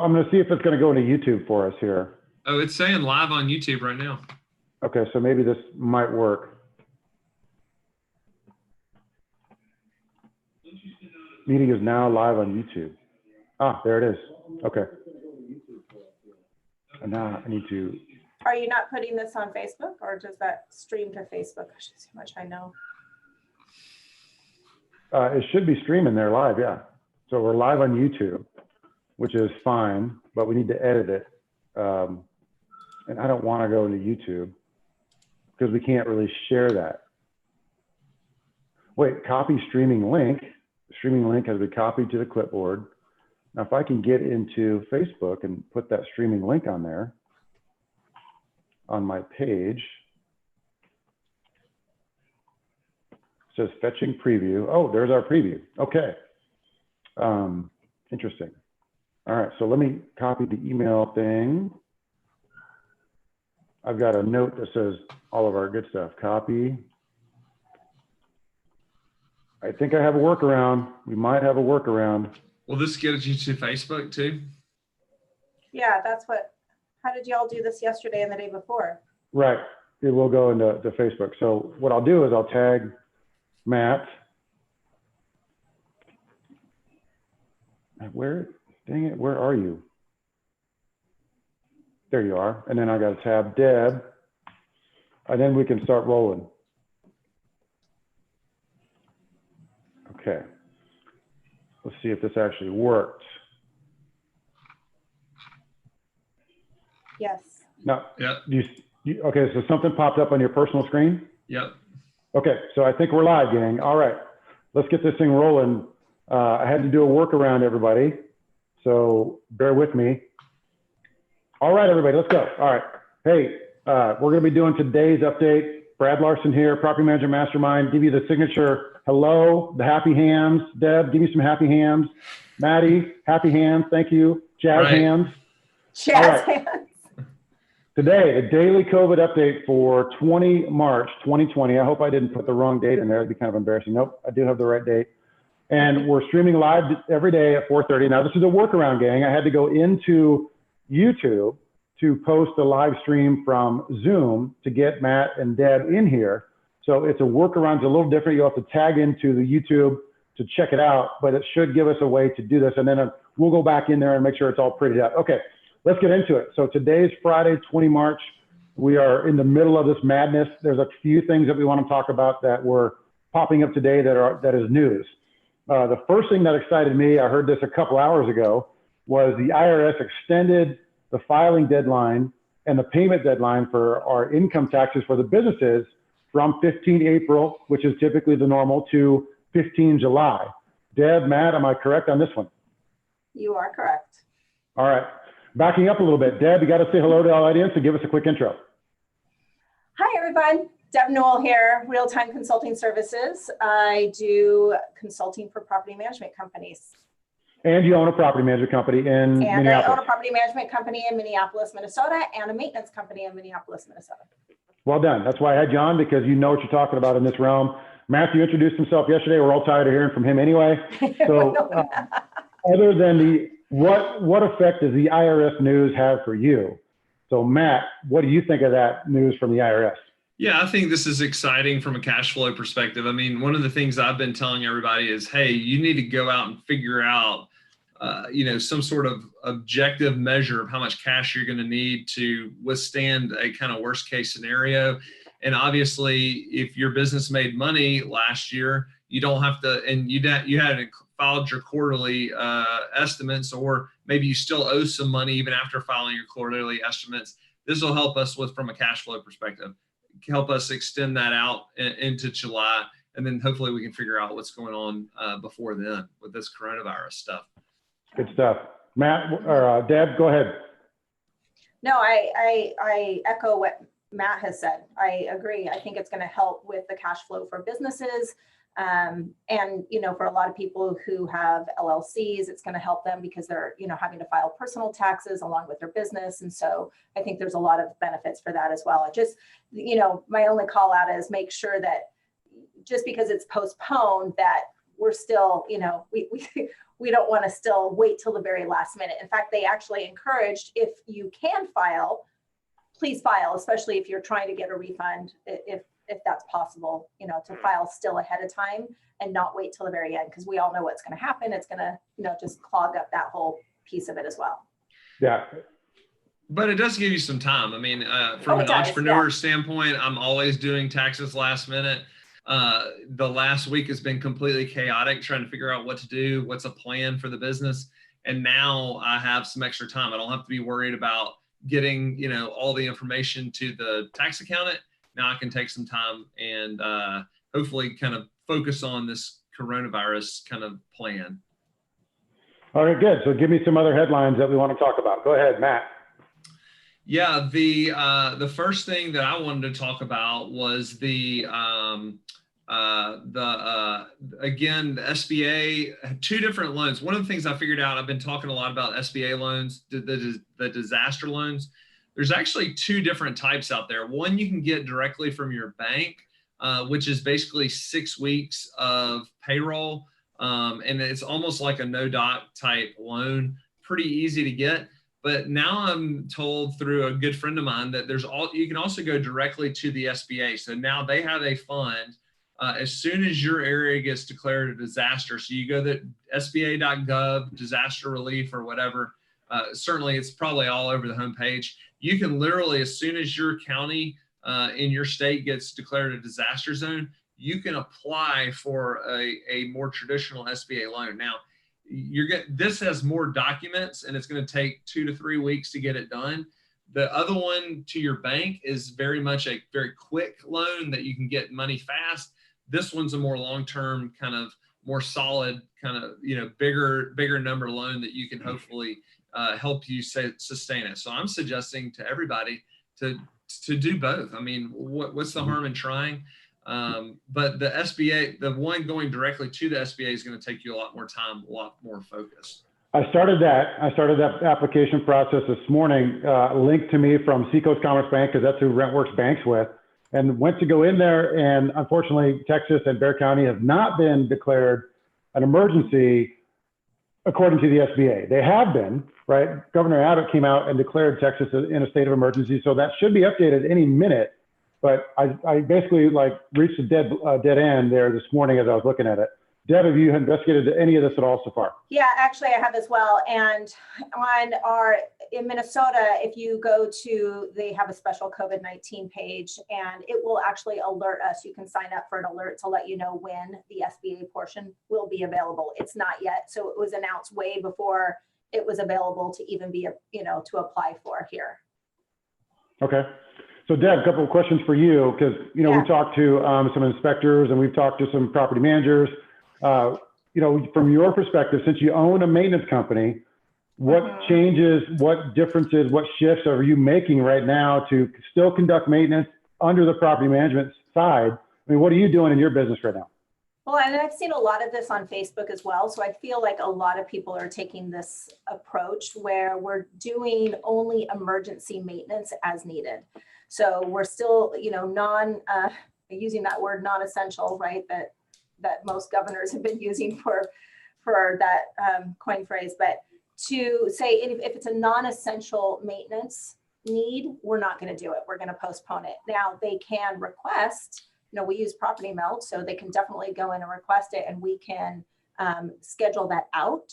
I'm going to see if it's going to go into YouTube for us here. Oh, it's saying live on YouTube right now. Okay, so maybe this might work. Meeting is now live on YouTube. Ah, there it is. Okay. And now I need to. Are you not putting this on Facebook, or does that stream to Facebook? I should see how much I know. It should be streaming there live, yeah. So we're live on YouTube, which is fine, but we need to edit it. And I don't want to go into YouTube because we can't really share that. Wait, copy streaming link. The streaming link has been copied to the clipboard. Now, if I can get into Facebook and put that streaming link on there, on my page, it says fetching preview. Oh, there's our preview. Okay. Interesting. All right, so let me copy the email thing. I've got a note that says all of our good stuff. Copy. I think I have a workaround. We might have a workaround. Will this get you to Facebook too? Yeah, that's what, how did y'all do this yesterday and the day before? Right, it will go into Facebook. So what I'll do is I'll tag Matt. Where, dang it, where are you? There you are. And then I got to tab Deb, and then we can start rolling. Okay. Let's see if this actually worked. Yes. No. Yeah. Okay, so something popped up on your personal screen? Yep. Okay, so I think we're live, gang. All right, let's get this thing rolling. I had to do a workaround, everybody, so bear with me. All right, everybody, let's go. All right. Hey, we're going to be doing today's update. Brad Larsen here, Property Manager Mastermind. Give you the signature hello, the happy hands. Deb, give me some happy hands. Maddie, happy hands. Thank you. Jazz hands. Jazz hands. Today, the daily COVID update for 20 March 2020. I hope I didn't put the wrong date in there. It'd be kind of embarrassing. Nope, I do have the right date. And we're streaming live every day at 4:30. Now, this is a workaround, gang. I had to go into YouTube to post a live stream from Zoom to get Matt and Deb in here. So it's a workaround. It's a little different. You'll have to tag into the YouTube to check it out, but it should give us a way to do this. And then we'll go back in there and make sure it's all prettied up. Okay, let's get into it. So today's Friday, 20 March. We are in the middle of this madness. There's a few things that we want to talk about that were popping up today that is news. The first thing that excited me, I heard this a couple hours ago, was the IRS extended the filing deadline and the payment deadline for our income taxes for the businesses from 15 April, which is typically the normal, to 15 July. Deb, Matt, am I correct on this one? You are correct. All right. Backing up a little bit, Deb, you got to say hello to our audience and give us a quick intro. Hi, everyone. Deb Newell here, Real-Time Consulting Services. I do consulting for property management companies. And you own a property management company in Minneapolis. And I own a property management company in Minneapolis, Minnesota, and a maintenance company in Minneapolis, Minnesota. Well done. That's why I had you on, because you know what you're talking about in this realm. Matthew introduced himself yesterday. We're all tired of hearing from him anyway. So other than what effect does the IRS news have for you? So Matt, what do you think of that news from the IRS? Yeah, I think this is exciting from a cash flow perspective. I mean, one of the things I've been telling everybody is, hey, you need to go out and figure out, some sort of objective measure of how much cash you're going to need to withstand a kind of worst case scenario. And obviously, if your business made money last year, you don't have to, and you hadn't filed your quarterly estimates, or maybe you still owe some money even after filing your quarterly estimates. This will help us from a cash flow perspective, help us extend that out into July. And then hopefully we can figure out what's going on before then with this coronavirus stuff. Good stuff. Matt or Deb, go ahead. No, I echo what Matt has said. I agree. I think it's going to help with the cash flow for businesses. And, for a lot of people who have LLCs, it's going to help them because they're, having to file personal taxes along with their business. And so I think there's a lot of benefits for that as well. It just, my only call out is make sure that just because it's postponed, that we're still, we don't want to still wait till the very last minute. In fact, they actually encouraged, if you can file, please file, especially if you're trying to get a refund, if that's possible, to file still ahead of time and not wait till the very end, because we all know what's going to happen. It's going to, just clog up that whole piece of it as well. Yeah. But it does give you some time. I mean, from an entrepreneur standpoint, I'm always doing taxes last minute. The last week has been completely chaotic, trying to figure out what to do, what's a plan for the business. And now I have some extra time. I don't have to be worried about getting, all the information to the tax accountant. Now I can take some time and hopefully kind of focus on this coronavirus kind of plan. All right, good. So give me some other headlines that we want to talk about. Go ahead, Matt. Yeah, the first thing that I wanted to talk about was again, the SBA had two different loans. One of the things I figured out, I've been talking a lot about SBA loans, the disaster loans. There's actually two different types out there. One you can get directly from your bank, which is basically 6 weeks of payroll. And it's almost like a no-doc type loan, pretty easy to get. But now I'm told through a good friend of mine that you can also go directly to the SBA. So now they have a fund as soon as your area gets declared a disaster. So you go to sba.gov, disaster relief or whatever. Certainly it's probably all over the homepage. You can literally, as soon as your county in your state gets declared a disaster zone, you can apply for a more traditional SBA loan. Now, this has more documents and it's going to take 2 to 3 weeks to get it done. The other one to your bank is very much a very quick loan that you can get money fast. This one's a more long-term kind of more solid kind of, bigger number loan that you can hopefully help you sustain it. So I'm suggesting to everybody to do both. I mean, what's the harm in trying? But the SBA, the one going directly to the SBA is going to take you a lot more time, a lot more focus. I started that application process this morning, linked to me from Seacoast Commerce Bank, because that's who Rentworks banks with, and went to go in there. And unfortunately, Texas and Bexar County have not been declared an emergency according to the SBA. They have been, right? Governor Abbott came out and declared Texas in a state of emergency. So that should be updated any minute. But I basically reached a dead end there this morning as I was looking at it. Deb, have you investigated any of this at all so far? Yeah, actually I have as well. And in Minnesota, if you go to, they have a special COVID-19 page and it will actually alert us. You can sign up for an alert to let you know when the SBA portion will be available. It's not yet. So it was announced way before it was available to even be, to apply for here. Okay. So Deb, a couple of questions for you, because, we talked to some inspectors and we've talked to some property managers. From your perspective, since you own a maintenance company, what changes, what differences, what shifts are you making right now to still conduct maintenance under the property management side? I mean, what are you doing in your business right now? Well, and I've seen a lot of this on Facebook as well. So I feel like a lot of people are taking this approach where we're doing only emergency maintenance as needed. So we're still, using that word non-essential, right? That most governors have been using for that coin phrase. But to say if it's a non-essential maintenance need, we're not going to do it. We're going to postpone it. Now they can request, we use property melt, so they can definitely go in and request it and we can schedule that out.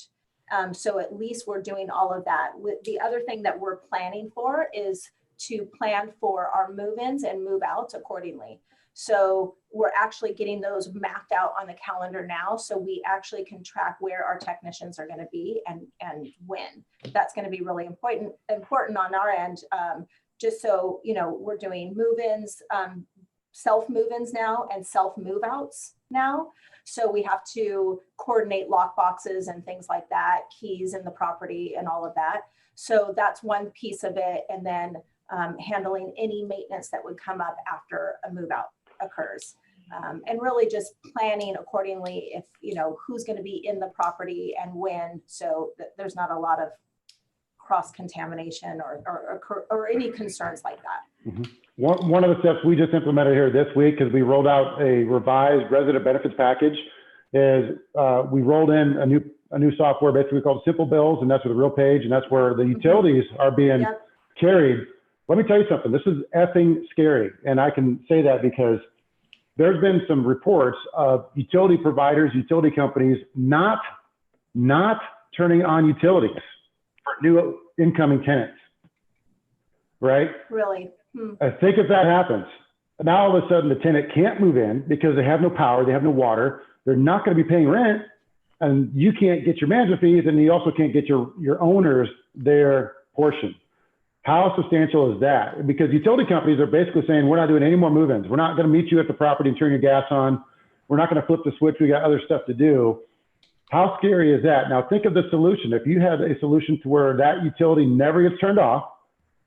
So at least we're doing all of that. The other thing that we're planning for is to plan for our move-ins and move-outs accordingly. So we're actually getting those mapped out on the calendar now. So we actually can track where our technicians are going to be and when. That's going to be really important on our end. Just so, we're doing move-ins, self move-ins now and self move-outs now. So we have to coordinate lock boxes and things like that, keys in the property and all of that. So that's one piece of it. And then handling any maintenance that would come up after a move-out occurs. And really just planning accordingly if, who's going to be in the property and when, so that there's not a lot of cross-contamination or any concerns like that. Mm-hmm. One of the steps we just implemented here this week is we rolled out a revised resident benefits package is we rolled in a new software basically called Simple Bills, and that's with a real page, and that's where the utilities are being carried. Let me tell you something. This is effing scary, and I can say that because there's been some reports of utility providers, utility companies not turning on utilities for new incoming tenants, right? Really? I think if that happens, now all of a sudden the tenant can't move in because they have no power, they have no water, they're not going to be paying rent, and you can't get your management fees, and you also can't get your owners their portion. How substantial is that? Because utility companies are basically saying, we're not doing any more move-ins. We're not going to meet you at the property and turn your gas on. We're not going to flip the switch. We got other stuff to do. How scary is that? Now think of the solution. If you have a solution to where that utility never gets turned off,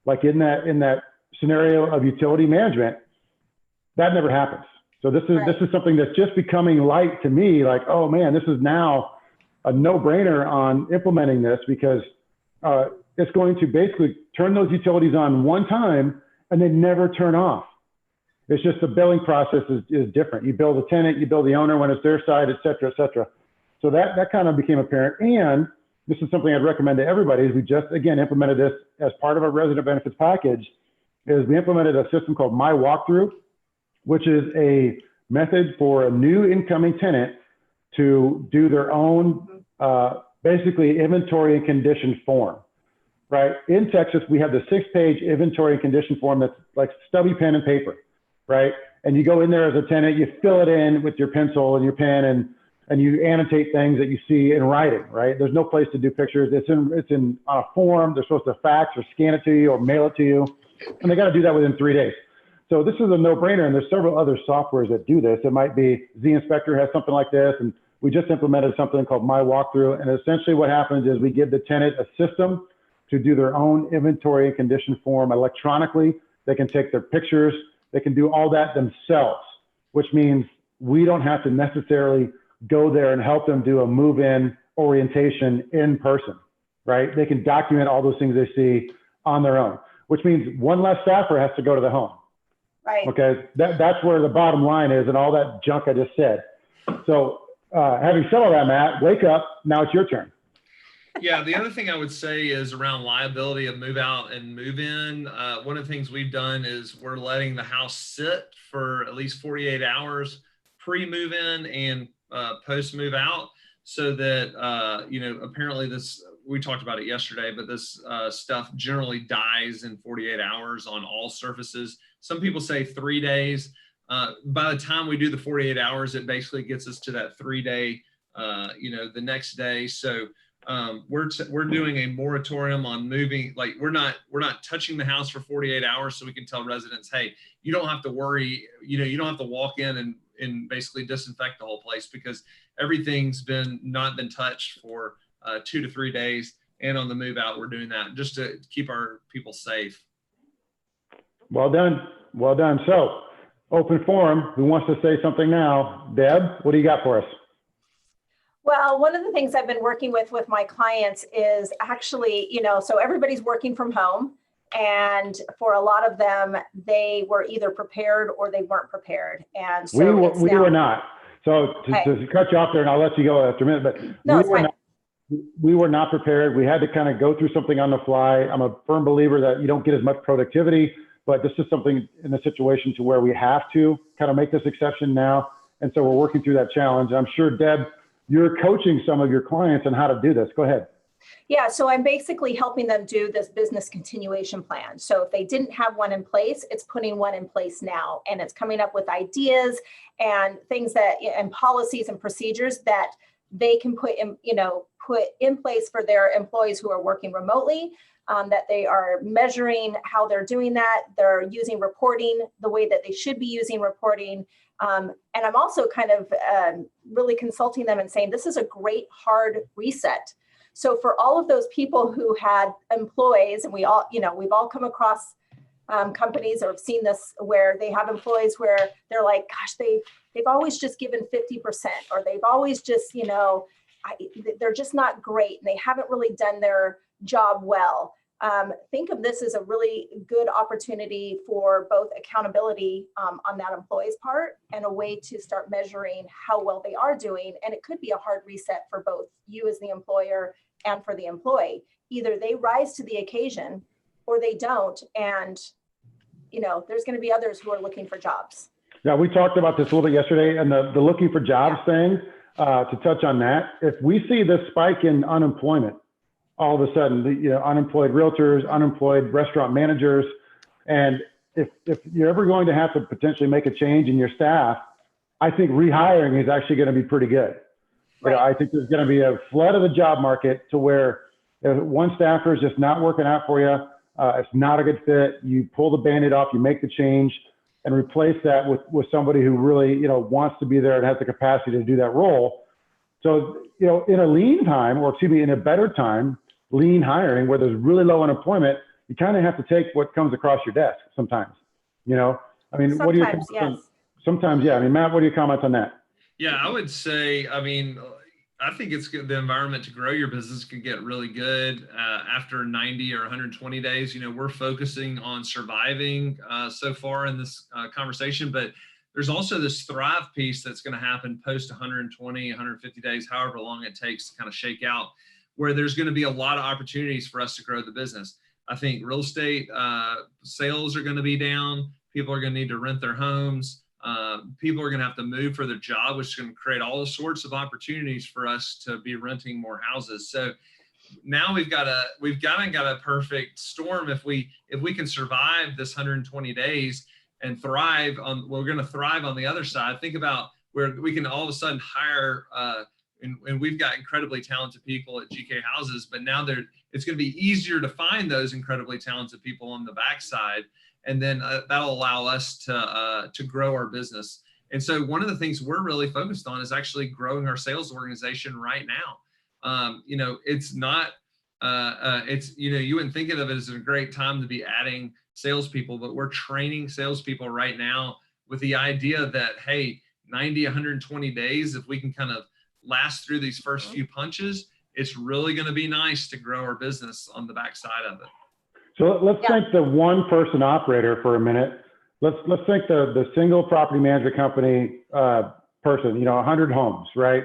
like in that scenario of utility management, that never happens. So this is something that's just becoming light to me, like, oh man, this is now a no-brainer on implementing this, because it's going to basically turn those utilities on one time and they never turn off. It's just the billing process is different. You bill the tenant, you bill the owner when it's their side, et cetera, et cetera. So that kind of became apparent. And this is something I'd recommend to everybody, is we just, again, implemented this as part of our resident benefits package, is we implemented a system called My Walkthrough, which is a method for a new incoming tenant to do their own, basically inventory and condition form. Right? In Texas, we have the 6-page inventory and condition form that's like stubby pen and paper, right? And you go in there as a tenant, you fill it in with your pencil and your pen, and you annotate things that you see in writing, right? There's no place to do pictures. It's in a form. They're supposed to fax or scan it to you or mail it to you, and they got to do that within 3 days. So this is a no-brainer, and there's several other softwares that do this. It might be Z-Inspector has something like this, and we just implemented something called My Walkthrough. And essentially what happens is we give the tenant a system to do their own inventory and condition form electronically. They can take their pictures. They can do all that themselves, which means we don't have to necessarily go there and help them do a move-in orientation in person, right? They can document all those things they see on their own, which means one less staffer has to go to the home. Right. Okay, that's where the bottom line is, and all that junk I just said. So having said all that, Matt, wake up. Now it's your turn. Yeah, the other thing I would say is around liability of move out and move in. One of the things we've done is we're letting the house sit for at least 48 hours pre-move in and post move out, so that apparently this, we talked about it yesterday, but this stuff generally dies in 48 hours on all surfaces. Some people say 3 days. By the time we do the 48 hours, it basically gets us to that 3-day, the next day. So we're doing a moratorium on moving. Like we're not touching the house for 48 hours, so we can tell residents, hey, you don't have to worry. You don't have to walk in and basically disinfect the whole place, because everything's not been touched for 2 to 3 days. And on the move out, we're doing that just to keep our people safe. Well done. Well done. So open forum. Who wants to say something now? Deb, what do you got for us? Well, one of the things I've been working with my clients is actually, so everybody's working from home, and for a lot of them, they were either prepared or they weren't prepared. And so we were not. So to cut you off there, and I'll let you go after a minute, but no, we were not prepared. We had to kind of go through something on the fly. I'm a firm believer that you don't get as much productivity, but this is something in a situation to where we have to kind of make this exception now. And so we're working through that challenge. I'm sure, Deb, you're coaching some of your clients on how to do this. Go ahead. Yeah, so I'm basically helping them do this business continuation plan. So if they didn't have one in place, it's putting one in place now, and it's coming up with ideas and things and policies and procedures that they can put in place for their employees who are working remotely, that they are measuring how they're doing that. They're using reporting the way that they should be using reporting. And I'm also kind of really consulting them and saying, this is a great hard reset. So for all of those people who had employees, and we all, we've all come across companies or have seen this, where they have employees where they're like, gosh, they've always just given 50%, or they've always just, they're just not great, and they haven't really done their job well. Think of this as a really good opportunity for both accountability on that employee's part and a way to start measuring how well they are doing. And it could be a hard reset for both you as the employer and for the employee. Either they rise to the occasion or they don't. And, there's going to be others who are looking for jobs. Yeah, we talked about this a little bit yesterday, and the looking for jobs thing, to touch on that, if we see this spike in unemployment, all of a sudden, unemployed realtors, unemployed restaurant managers, and if you're ever going to have to potentially make a change in your staff, I think rehiring is actually going to be pretty good. Right. I think there's going to be a flood of the job market to where if one staffer is just not working out for you, it's not a good fit, you pull the Band-Aid off, you make the change, and replace that with somebody who really, wants to be there and has the capacity to do that role. So, in a lean time, or excuse me, in a better time, lean hiring where there's really low unemployment, you kind of have to take what comes across your desk sometimes. I mean, what do you think? Yes. Sometimes, yeah. I mean, Matt, what are your comments on that? Yeah, I would say, I think it's good. The environment to grow your business can get really good after 90 or 120 days. We're focusing on surviving so far in this conversation, but there's also this thrive piece that's going to happen post 120, 150 days, however long it takes to kind of shake out, where there's going to be a lot of opportunities for us to grow the business. I think real estate sales are going to be down. People are going to need to rent their homes. People are going to have to move for their job, which is going to create all sorts of opportunities for us to be renting more houses. So now we've got a perfect storm. If we can survive this 120 days and thrive we're going to thrive on the other side. Think about where we can all of a sudden hire, and we've got incredibly talented people at GK Houses, but now it's going to be easier to find those incredibly talented people on the backside. And then that'll allow us to grow our business. And so one of the things we're really focused on is actually growing our sales organization right now. It's not, you wouldn't think of it as a great time to be adding salespeople, but we're training salespeople right now with the idea that, hey, 90, 120 days, if we can kind of last through these first few punches, it's really going to be nice to grow our business on the backside of it. So let's think the one person operator for a minute. Let's think the single property management company person, 100 homes, right?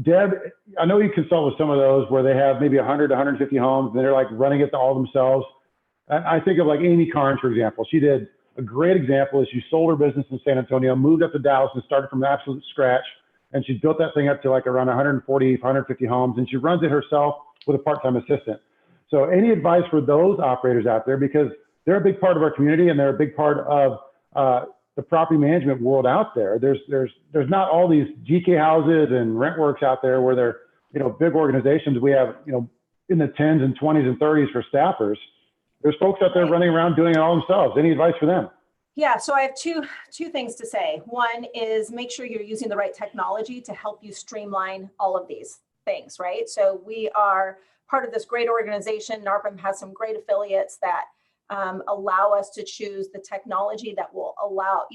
Deb, I know you consult with some of those where they have maybe 100 to 150 homes and they're like running it all themselves. I think of like Amy Carnes, for example. She did a great example is she sold her business in San Antonio, moved up to Dallas and started from absolute scratch. And she built that thing up to like around 140, 150 homes, and she runs it herself with a part-time assistant. So any advice for those operators out there, because they're a big part of our community and they're a big part of the property management world out there. There's not all these GK Houses and Rentworks out there where they're, big organizations. We have, in the 10s and 20s and 30s for staffers. There's folks out there running around doing it all themselves. Any advice for them? Yeah, so I have two things to say. One is make sure you're using the right technology to help you streamline all of these things, right? So we are part of this great organization. NARPM has some great affiliates that allow us to choose the technology that will allow,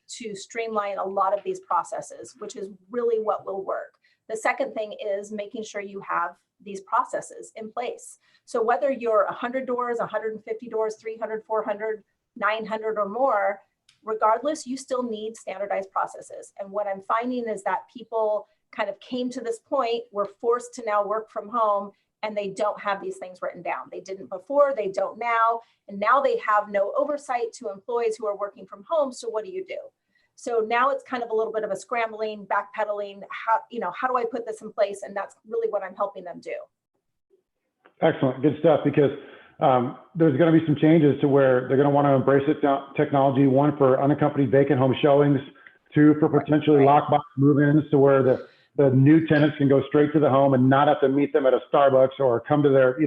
to streamline a lot of these processes, which is really what will work. The second thing is making sure you have these processes in place. So whether you're 100 doors, 150 doors, 300, 400, 900 or more, regardless, you still need standardized processes. And what I'm finding is that people kind of came to this point, we're forced to now work from home, and they don't have these things written down. They didn't before, they don't now, and now they have no oversight to employees who are working from home. So what do you do? So now it's kind of a little bit of a scrambling, backpedaling, how do I put this in place? And that's really what I'm helping them do. Excellent, good stuff, because there's going to be some changes to where they're going to want to embrace it, technology, one for unaccompanied vacant home showings, two for potentially lockbox move-ins to where the new tenants can go straight to the home and not have to meet them at a Starbucks or come to their,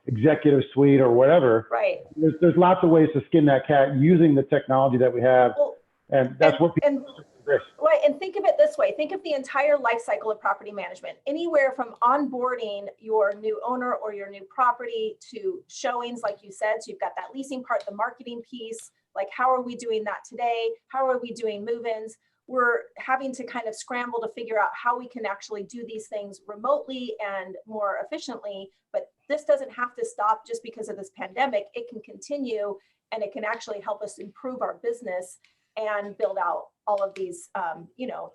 executive suite or whatever. Right. There's lots of ways to skin that cat using the technology that we have. Well, and that's what people right. And think of it this way. Think of the entire life cycle of property management, anywhere from onboarding your new owner or your new property to showings, like you said. So you've got that leasing part, the marketing piece, like how are we doing that today? How are we doing move-ins? We're having to kind of scramble to figure out how we can actually do these things remotely and more efficiently, but this doesn't have to stop just because of this pandemic. It can continue, and it can actually help us improve our business and build out all of these,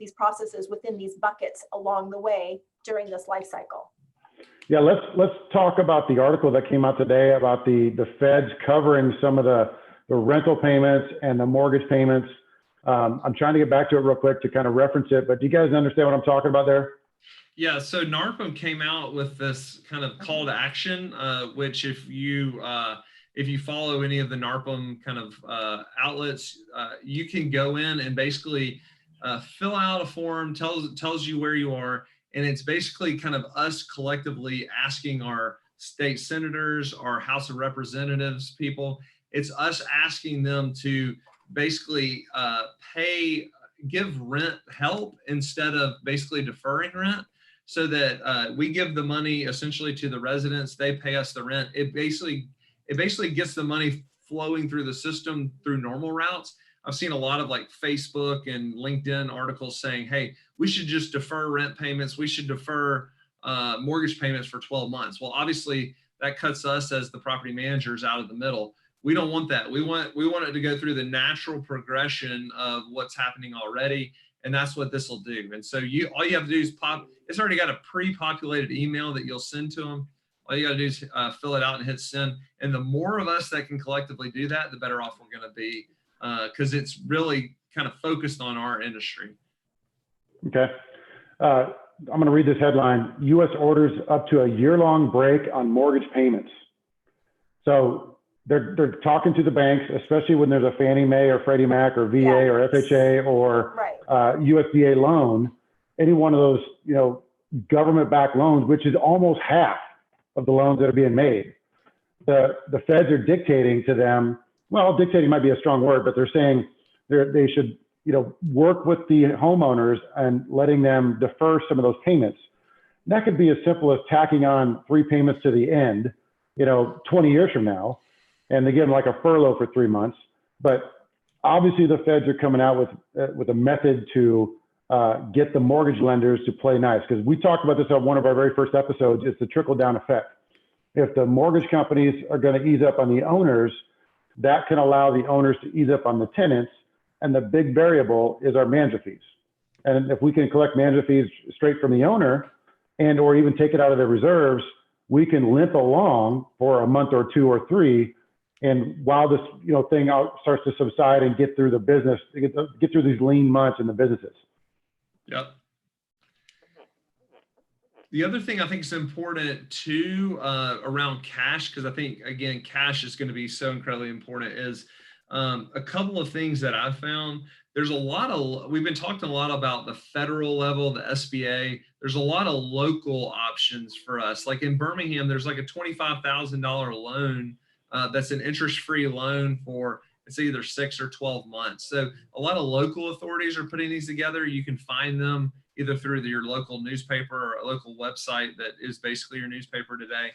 these processes within these buckets along the way during this life cycle. Yeah, let's talk about the article that came out today about the feds covering some of the rental payments and the mortgage payments. I'm trying to get back to it real quick to kind of reference it, but do you guys understand what I'm talking about there? Yeah, so NARPM came out with this kind of call to action, which if you follow any of the NARPM kind of outlets, you can go in and basically fill out a form, tells you where you are. And it's basically kind of us collectively asking our state senators, our House of Representatives people, it's us asking them to basically give rent help instead of basically deferring rent, so that we give the money essentially to the residents, they pay us the rent. It basically gets the money flowing through the system through normal routes. I've seen a lot of like Facebook and LinkedIn articles saying, hey, we should just defer rent payments. We should defer mortgage payments for 12 months. Well, obviously that cuts us as the property managers out of the middle. We don't want that. We want it to go through the natural progression of what's happening already. And that's what this will do. And so all you have to do is it's already got a pre-populated email that you'll send to them. All you got to do is fill it out and hit send. And the more of us that can collectively do that, the better off we're going to be, because it's really kind of focused on our industry. Okay. I'm going to read this headline. U.S. orders up to a year-long break on mortgage payments. So they're talking to the banks, especially when there's a Fannie Mae or Freddie Mac or VA or FHA or USDA loan, any one of those, government-backed loans, which is almost half of the loans that are being made. The feds are dictating to them. Well, dictating might be a strong word, but they're saying they should, work with the homeowners and letting them defer some of those payments. And that could be as simple as tacking on 3 payments to the end, 20 years from now, and they give them like a furlough for 3 months. But obviously the feds are coming out with a method to get the mortgage lenders to play nice. Because we talked about this on one of our very first episodes. It's the trickle down effect. If the mortgage companies are going to ease up on the owners, that can allow the owners to ease up on the tenants. And the big variable is our management fees. And if we can collect management fees straight from the owner and or even take it out of their reserves, we can limp along for a month or 2 or 3. And while this thing starts to subside and get through the business, get through these lean months in the businesses. Yep. The other thing I think is important too around cash, because I think, again, cash is going to be so incredibly important, is a couple of things that I've found. There's we've been talking a lot about the federal level, the SBA. There's a lot of local options for us. Like in Birmingham, there's like a $25,000 loan that's an interest-free loan for, it's either 6 or 12 months. So a lot of local authorities are putting these together. You can find them either through your local newspaper or a local website that is basically your newspaper today.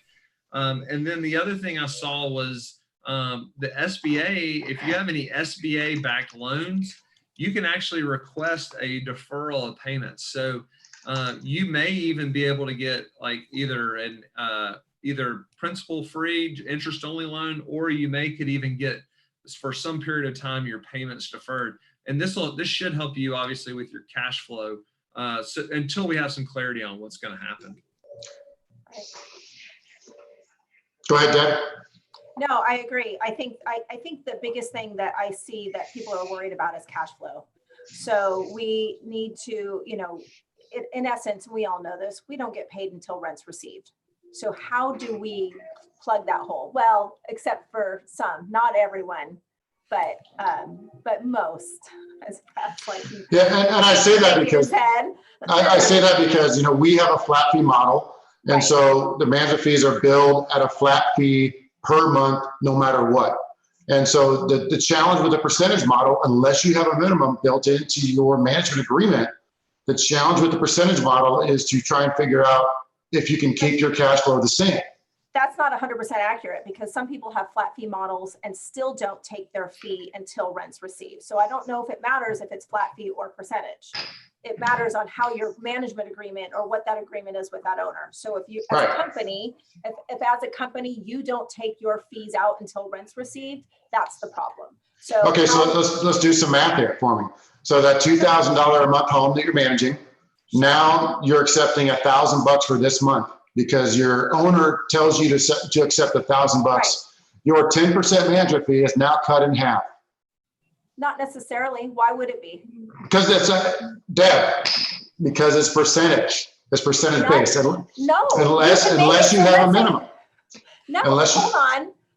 And then the other thing I saw was the SBA, if you have any SBA-backed loans, you can actually request a deferral of payments. So you may even be able to get like either principal-free, interest-only loan, or you could even get, for some period of time, your payments deferred. And this should help you, obviously, with your cash flow until we have some clarity on what's going to happen. Go ahead, Deb. No, I agree. I think the biggest thing that I see that people are worried about is cash flow. So we need to, in essence, we all know this, we don't get paid until rent's received. So how do we plug that hole? Well, except for some, not everyone, but most. Yeah, and I say that because I say that because we have a flat fee model, and so the management fees are billed at a flat fee per month, no matter what. And so the challenge with the percentage model, unless you have a minimum built into your management agreement, the challenge with the percentage model is to try and figure out if you can keep your cash flow the same. That's not 100% accurate, because some people have flat fee models and still don't take their fee until rent's received. So I don't know if it matters if it's flat fee or percentage. It matters on how your management agreement or what that agreement is with that owner. So if you, as a company, if as a company, you don't take your fees out until rent's received, that's the problem. So okay, so let's do some math here for me. So that $2,000 a month home that you're managing, now you're accepting $1,000 for this month because your owner tells you to accept $1,000. Right. Your 10% management fee is now cut in half. Not necessarily. Why would it be? Because it's Deb, because it's percentage. It's percentage based. No. Unless you have a minimum. No,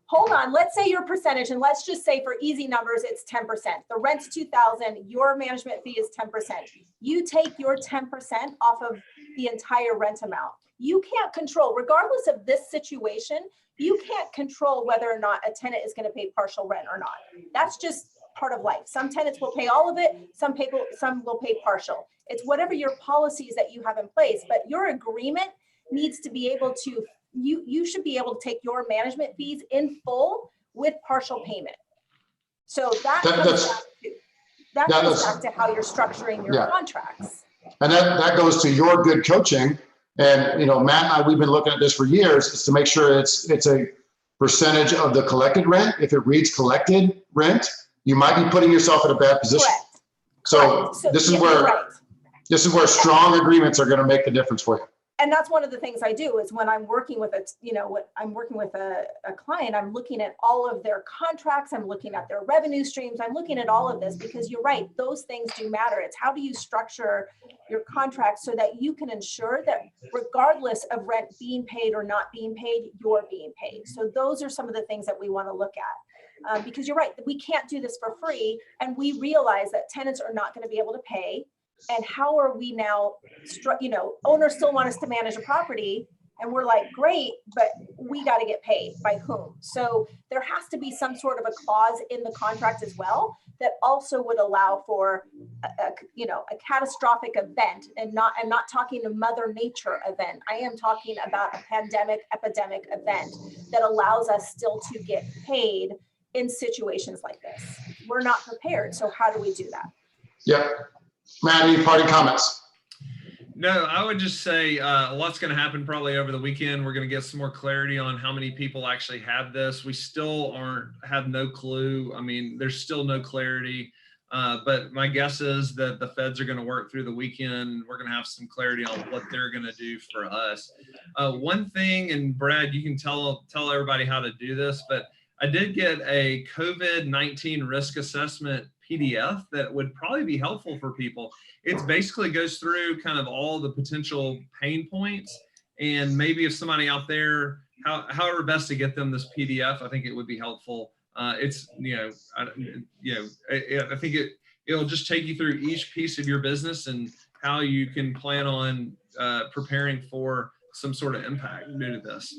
hold on. Let's say your percentage, and let's just say for easy numbers, it's 10%. The rent's $2,000, your management fee is 10%. You take your 10% off of the entire rent amount. You can't control, regardless of this situation, you can't control whether or not a tenant is going to pay partial rent or not. That's just part of life. Some tenants will pay all of it. Some will pay partial. It's whatever your policies that you have in place, but your agreement needs to be able to, you should be able to take your management fees in full with partial payment. So that goes back to how you're structuring your contracts. And that goes to your good coaching. And, you know, Matt and I, we've been looking at this for years, is to make sure it's a percentage of the collected rent. If it reads collected rent, you might be putting yourself in a bad position. Correct. So this is where strong agreements are going to make the difference for you. And that's one of the things I do is when I'm working with a client, I'm looking at all of their contracts, I'm looking at their revenue streams, I'm looking at all of this, because you're right, those things do matter. It's how do you structure your contract so that you can ensure that regardless of rent being paid or not being paid, you're being paid. So those are some of the things that we want to look at. Because you're right, we can't do this for free. And we realize that tenants are not going to be able to pay. And how are we now, owners still want us to manage a property. And we're like, great, but we got to get paid by whom? So there has to be some sort of a clause in the contract as well that also would allow for a catastrophic event. And I'm not talking a Mother Nature event. I am talking about a pandemic, epidemic event that allows us still to get paid in situations like this. We're not prepared. So how do we do that? Yep. Matt, any parting comments? No, I would just say a lot's going to happen probably over the weekend. We're going to get some more clarity on how many people actually have this. We still have no clue. I mean, there's still no clarity. But my guess is that the feds are going to work through the weekend. We're going to have some clarity on what they're going to do for us. One thing, and Brad, you can tell everybody how to do this, but I did get a COVID-19 risk assessment PDF that would probably be helpful for people. It basically goes through kind of all the potential pain points, and maybe if somebody out there, however best to get them this PDF, I think it would be helpful. I think it'll just take you through each piece of your business and how you can plan on preparing for some sort of impact due to this.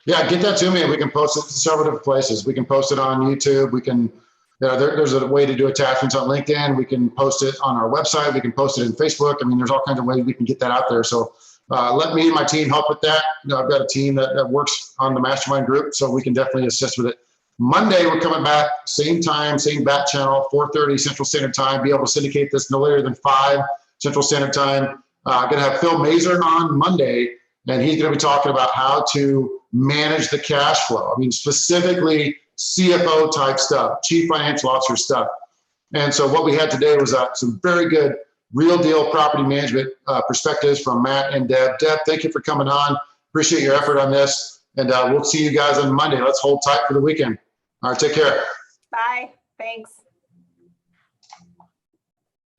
Yeah, get that to me and we can post it to several different places. We can post it on YouTube. We can, there's a way to do attachments on LinkedIn. We can post it on our website. We can post it in Facebook. I mean, there's all kinds of ways we can get that out there. So let me and my team help with that. I've got a team that works on the mastermind group, so we can definitely assist with it. Monday, we're coming back, same time, same bat channel, 4:30 Central Standard Time. Be able to syndicate this no later than 5 Central Standard Time. Going to have Phil Mazur on Monday, and he's going to be talking about how to manage the cash flow. I mean, specifically CFO type stuff, chief financial officer stuff. And so what we had today was some very good real deal property management perspectives from Matt and Deb. Deb, thank you for coming on. Appreciate your effort on this. And we'll see you guys on Monday. Let's hold tight for the weekend. All right, take care. Bye. Thanks.